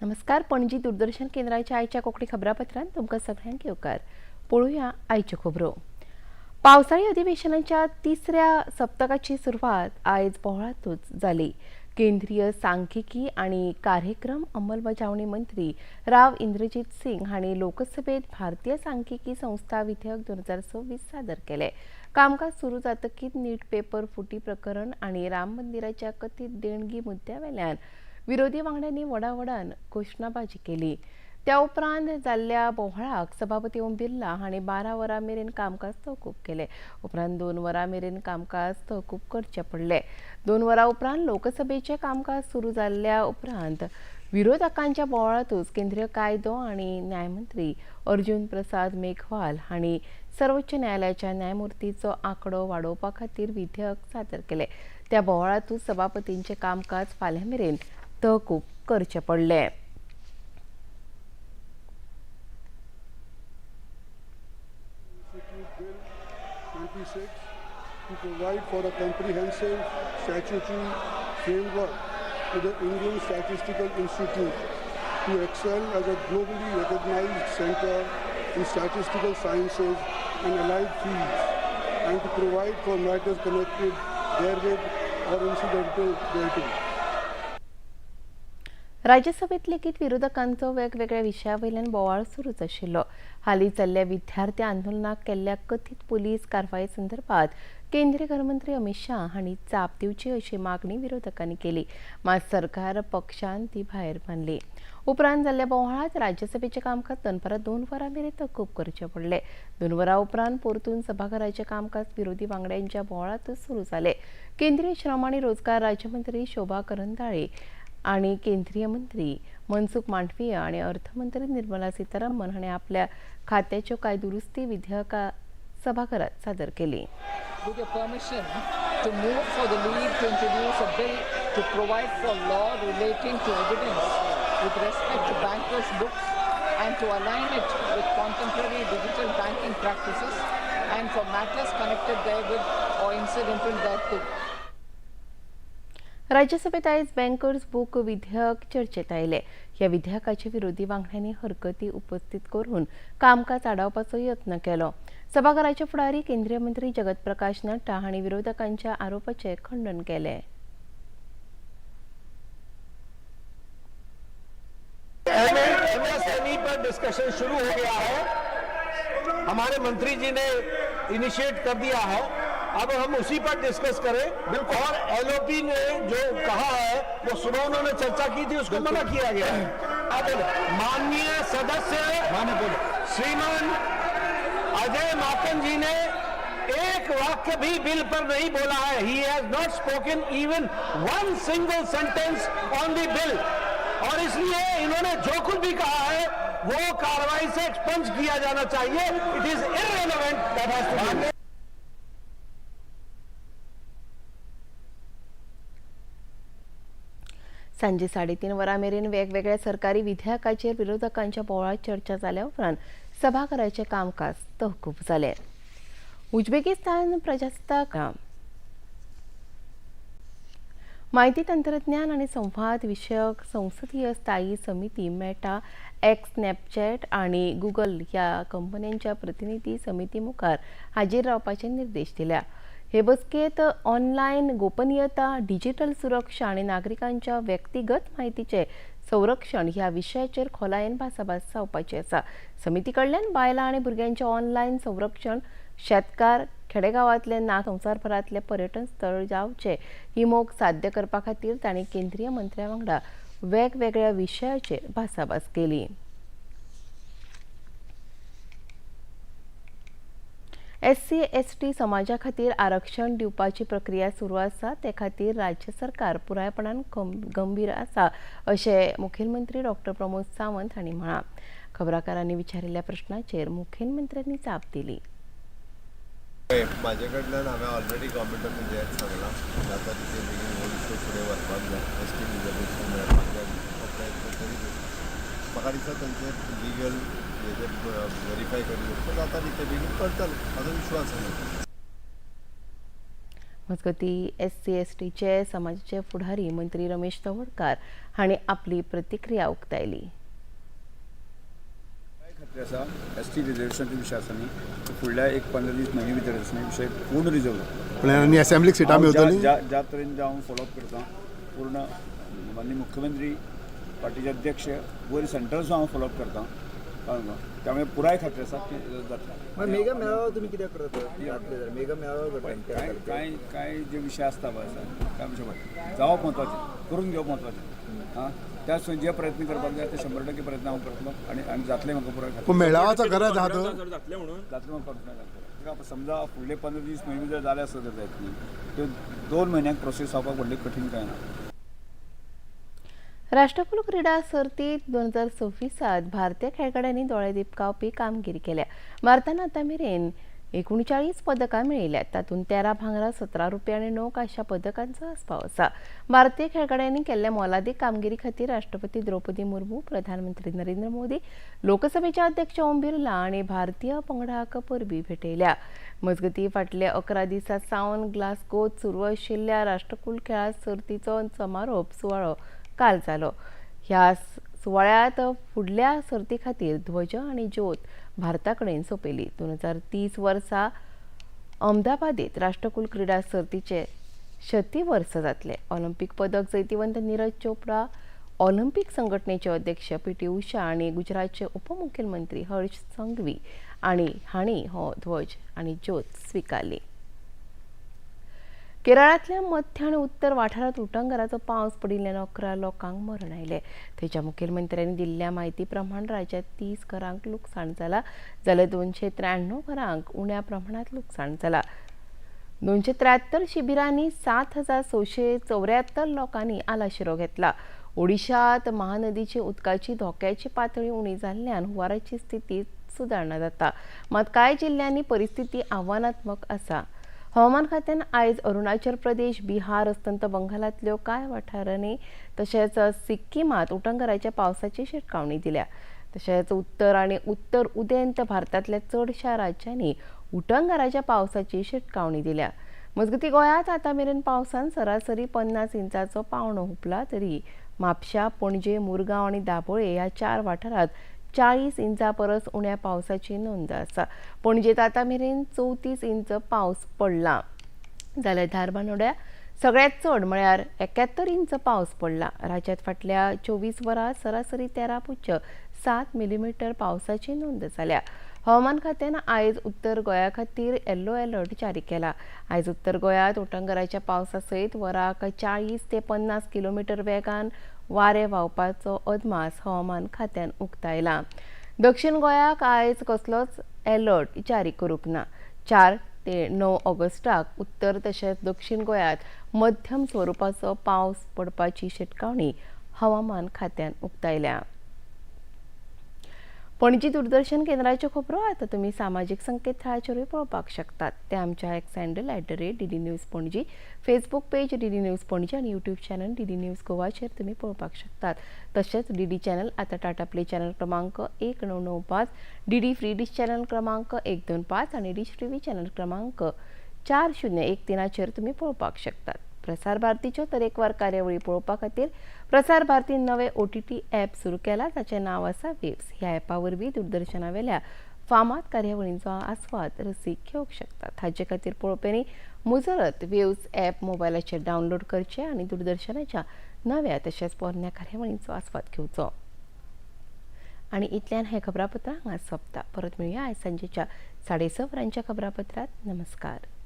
नमस्कार. पणजी दूरदर्शन केंद्राच्या आयच्या कोंकणी खबरापत्रांत तुमकां सगळ्यांक येवकार. पळोवया आयच्यो खबरो. पावसाळी अधिवेशनाच्या तिसऱ्या सप्तकाची सुरवात आयज बोहळातूच जाली. केंद्रीय सांख्यिकी आणि कार्यक्रम अंमलबजावणी मंत्री राव इंद्रजीत सिंग हांणी लोकसभेत भारतीय सांख्यिकी संस्था विधेयक 2026 सादर केले. कामकाज सुरू जातकीच नीट पेपर फुटी प्रकरण आणि राम मंदिराच्या कथीत देणगी मुद्द्यावेल्यान विरोधी वांगड्यांनी वडावडान घोशणाबाजी केली. त्या उपरांत जाल्ल्या बोहळाक सभापती ओम बिर्ला हांणी 12 वरां मेरेन कामकाज तहकूब केले. उपरांत 2 वरां मेरेन कामकाज तहकूब करचे पडले. 2 वरां उपरांत लोकसभेचें कामकाज सुरू जाल्ल्या उपरांत विरोधकांच्या बोहळातूच केंद्रीय कायदो आनी न्याय मंत्री अर्जुन प्रसाद मेघवाल हांणी सर्वोच्च न्यायालयाच्या न्यायमुर्तीचो आंकडो वाडोवपा खातीर विधेयक सादर केले. त्या बोहळातूच सभापतींचें कामकाज फाल्यां मेरेन तहकूब करचे पडले. To provide for a comprehensive statutory framework to the Indian Statistical Institute to excel as a globally recognized center in statistical sciences and allied fields, and to provide for matters connected therewith or incidental thereto. राज्यसभेत लेगीत विरोधकांचो वेगवेगळ्या विशयावयल्यान बोवाळ सुरूच आशिल्लो. हालीं जाल्ल्या विद्यार्थी आंदोलनाक केल्ल्या कथीत पुलीस कारवाये संदर्भात केंद्रीय गृहमंत्री अमित शाह हांणी चाप दिवची अशी मागणी विरोधकांनी केली. मात सरकार पक्षान ती भायर मारली. उपरांत जाल्ल्या बोवाळांत राज्यसभेचें कामकाज दनपारां 2 वरां मेरेन तहकूब करचे पडले. 2 वरां उपरांत परतून सभाघराचें कामकाज विरोधी वांगड्यांच्या बोवाळांतूच सुरू जालें. केंद्रीय श्रम आनी रोजगार राज्यमंत्री शोभा करंदाळे आणि केंद्रीय मंत्री मनसुख मांडवीय आणि अर्थमंत्री निर्मला सीतारामन हांणी आपल्या खात्याच्यो कांय दुरुस्ती विधेयकां सभाघरांत सादर केली. With your permission, to move for the leave to introduce a bill to provide for law relating to evidence with respect to bankers' books and to align it with contemporary digital banking practices and for matters connected therewith or incidental thereto. राज्यसभेत आयज bankers book विधेयक चर्चेत आयले. ह्या विधेयकाचे विरोधी वांगड्यांनी हरकती उपस्थित करून कामकाज आडावपाचो यत्न केलो. सभाघराचे फुडारी केंद्रीय मंत्री जगत प्रकाश नड्डा हांणी विरोधकांच्या आरोपाचें खंडन केलें. एमएसएमई पर डिस्कशन शुरू हो गया है. हमारे मंत्री जी ने इनिशिएट कर दिया है. अब हम उसी पर डिस्कस करें. और एलओपी ने जो कहा है वो सुबह उन्होंने चर्चा की थी, उसको मना किया गया है. अब माननीय सदस्य श्रीमान अजय माकन जी ने एक वाक्य भी बिल पर नहीं बोला है. He has not spoken even one single sentence on the bill. और इसलिए इन्होंने जो कुछ भी कहा है वो कार्रवाई से एक्सपंज किया जाना चाहिए. It is irrelevant. That has to be. सांजे 3:30 वरां मेरेन वेगवेगळ्या सरकारी विधेयकाचेर विरोधकांच्या बोवाळात चर्चा जाल्या उपरांत सभाघराचें कामकाज तहकूब जालें. उझबेकिस्तान प्रजासत्ताक माहिती तंत्रज्ञान आनी संवाद विशयक संसदीय स्थायी समिती मेटा, एक्स, स्नॅपचॅट आनी गुगल ह्या कंपन्यांच्या प्रतिनिधी समिती मुखार हाजीर रावपाचे निर्देश दिल्या. हे बसकेत ऑनलायन गोपनीयता, डिजिटल सुरक्षा आनी नागरिकांच्या व्यक्तिगत माहितीचे संरक्षण ह्या विशयाचेर खोलायेन भासाभास जावपाची आसा. समिती कडल्यान बायलां आनी भुरग्यांचें ऑनलायन संरक्षण, शेतकार, खेडेगांवांतले संवसारभरांतले पर्यटन स्थळ जावचे ही मोख साध्य करपा खातीर तांणी केंद्रीय मंत्र्यां वांगडा वेगवेगळ्या विशयाचेर भासाभास केली. एससी एसटी समाजा खातीर आरक्षण दिवपाची प्रक्रिया सुरू आसा. ते खातीर राज्य सरकार पुरायपणान गंभीर आसा अशें मुखेलमंत्री डॉ. प्रमोद सावंत हांणी म्हळां. खबराकारांनी विचारिल्ल्या प्रश्नाचेर मुखेलमंत्र्यांनी जाप दिली. म्हाजे कडल्यान हांवें ऑलरेडी गव्हर्मेंट ऑफ इंडियाक सांगलां जाता तितले बेगीन हो विशय फुडें व्हरपाक जाय. एसटी रिजर्वेशन मेळपाक जाय प्रयत्न करीत आसा. म्हाका दिसता तांचे लिगल हेजे व्हेरीफाय करीत जाता तितले बेगीन करतले हाचो विश्वास आसा. मजगती SC/STचे समाजाचे फुडारी मंत्री रमेश तवडकार हांणी आपली प्रतिक्रिया उक्तायली. खात्री आसा ST रिजर्वेशनाचो विशय आसा न्ही तो फुडल्या एक 15-20 म्हयने भितर आसा विशय पूर्ण रिजर्व पण आनी असेंब्लीक सिटां मेळटलीं. ज्या तरेन हांव फॉलोअप करता पूर्ण माननीय मुख्यमंत्री पार्टीचे अध्यक्ष वयर सेंटरचो हांव फॉलोअप करता कळ्ळें त्यामुळे पुराय खात्री आसा की जातलें. मेगा मेळावा तुम्ही कित्याक करता जातले जाल्यार मेगा मेळावा करता काय जे विशय आसता पळय आसा काय विशय जावप महत्वाचें करून घेवप महत्वाचें हां त्या जे प्रयत्न करपाक जाय ते 100% प्रयत्न हांव करतलो आनी जातलें म्हाका पुराय खात्री. पूण मेळावाचो गरज आहा तो जातलें म्हाका कॉन्फिडन्स समजा फुडले 15-20 म्हयने जर जाले आसत जायत न्ही त्यो 2 म्हयन्यांक प्रोसेस जावपाक व्हडली कठीण कांय ना. राष्ट्रकुल क्रीडा सर्तीत 2026 भारतीय खेळगड्यांनी दोळे दिपकावपी कामगिरी केल्या. भारतान आतां मेरेन 39 पदकां मेळयल्यात. तातूंत 13 भांगरा, 17 रुपया आनी 9 कांश्या पदकांचो आस्पाव आसा. भारतीय खेळगड्यांनी केल्ल्या मोलादीक कामगिरी खातीर राष्ट्रपती द्रौपदी मुर्मू, प्रधानमंत्री नरेंद्र मोदी, लोकसभेचे अध्यक्ष ओम बिर्ला आनी भारतीय पंगडाक परबीं भेटयल्या. मजगतीं फाटल्या 11 दिसां सावन ग्लासगोत सुरू आशिल्ल्या राष्ट्रकुल खेळा सर्तीचो समारोप सुवाळो काल जालो. ह्या सुवाळ्यात फुडल्या सर्ती खातीर ध्वज आनी ज्योत भारता कडेन सोंपयली. 2030 वर्सा अहमदाबादेत राष्ट्रकुल क्रीडा सर्तीचे 36 वर्स जातले. ऑलिंपिक पदक जैतिवंत नीरज चोप्रा, ऑलिंपिक संघटनेचे अध्यक्ष PT उषा आनी गुजरातचे उपमुख्यमंत्री हर्ष संघवी हांणी हो ध्वज आनी ज्योत स्विकारली. केरळांतल्या मध्य आनी उत्तर वाठारांत उटंगराचो पावस पडिल्ल्यान 11 लोकांक मरण आयलें. थंयच्या मुखेलमंत्र्यांनी दिल्ल्या म्हायती प्रमाण राज्यांत 30 घरांक लुकसाण जालां जाल्यार 293 घरांक उण्या प्रमाणांत लुकसाण जालां. 273 शिबिरांनी 7,674 लोकांनी आलाशिरो घेतला. ओडिशांत महानदीची उदकाची धोक्याची पातळी उणी जाल्ल्यान हुंवाराची स्थिती सुदारणा जाता. मात कांय जिल्ल्यांनी परिस्थिती आव्हानात्मक आसा. हवामान खात्यान आयज अरुणाचल प्रदेश, बिहार, अस्तंत बंगालांतल्यो कांय वाठारांनी तशेंच सिक्कीमांत उटंगराच्या पावसाची शिटकावणी दिल्या. तशेंच उत्तर आनी उत्तर उदेंत भारतांतल्या चडशा राज्यांनी उटंगराच्या पावसाची शिटकावणी दिल्या. मजगतीं गोंयांत आतां मेरेन पावसान सरासरी 50 इंचाचो पावंडो हुंपला तरी म्हापशा, पणजे, मुरगांव आनी दाबोळे ह्या 4 वाठारांत 40 इंचां परस उण्या पावसाची नोंद आसा. पणजेंत आतां मेरेन 34 इंच पावस पडला जाल्यार धारबांदोड्या सगळ्यांत चड म्हळ्यार 71 इंच पावस पडला. राज्यांत फाटल्या 24 वरांत सरासरी 13.7 मिलीमीटर पावसाची नोंद जाल्या. हवामान खात्यान आयज उत्तर गोंया खातीर येल्लो अलर्ट जारी केला. आयज उत्तर गोंयांत उटंगराच्या पावसा सयत वराक 40 ते 50 किलोमीटर वेगान वारे व्हांवपाचो अदमास हवामान खात्यान उक्तायला. दक्षिण गोंयाक आयज कसलोच अलर्ट जारी करूंक ना. 4 ते 9 ऑगस्टाक उत्तर तशेंच दक्षिण गोंयांत मध्यम स्वरुपाचो पावस पडपाची शिटकावणी हवामान खात्यान उक्तायल्या. पणजी दूरदर्शन केंद्राच्यो खबरो आतां तुमी सामाजीक संकेतथळाचेरूय पळोवपाक शकतात. ते आमच्या x handle @DD news Panaji, Facebook page DD news Panaji आनी यूट्यूब चॅनल DD न्यूज गोवाचेर तुमी पळोवपाक शकतात. तशेंच DD चॅनल आतां टाटा प्ले चॅनल क्रमांक 1995, DD फ्री डिश चॅनल क्रमांक 125 आनी डिश टीव्ही चॅनल क्रमांक 4013 तुमी पळोवपाक शकतात. प्रसार भारतीच्यो तरेकवार कार्यावळी पळोवपा खातीर प्रसार भारतीन नवें OTT ॲप सुरू केला. ताचें नांव आसा वेव्स. ह्या ॲपा वरवीं दूरदर्शना वेल्या फामाद कार्यावळींचो आस्वाद रसीक घेवंक शकतात. हाचे खातीर पळोवप्यांनी मुजरत वेव्स ॲप मोबायलाचेर डावनलोड करचें आनी दूरदर्शनाच्या नव्या तशेंच पोरन्या कार्यावळींचो आस्वाद घेवचो. आनी इतल्यान हें खबरापत्र हांगा सोंपता. परत मेळुया आयज सांजेच्या 6:30 वरांच्या खबरापत्रांत. नमस्कार.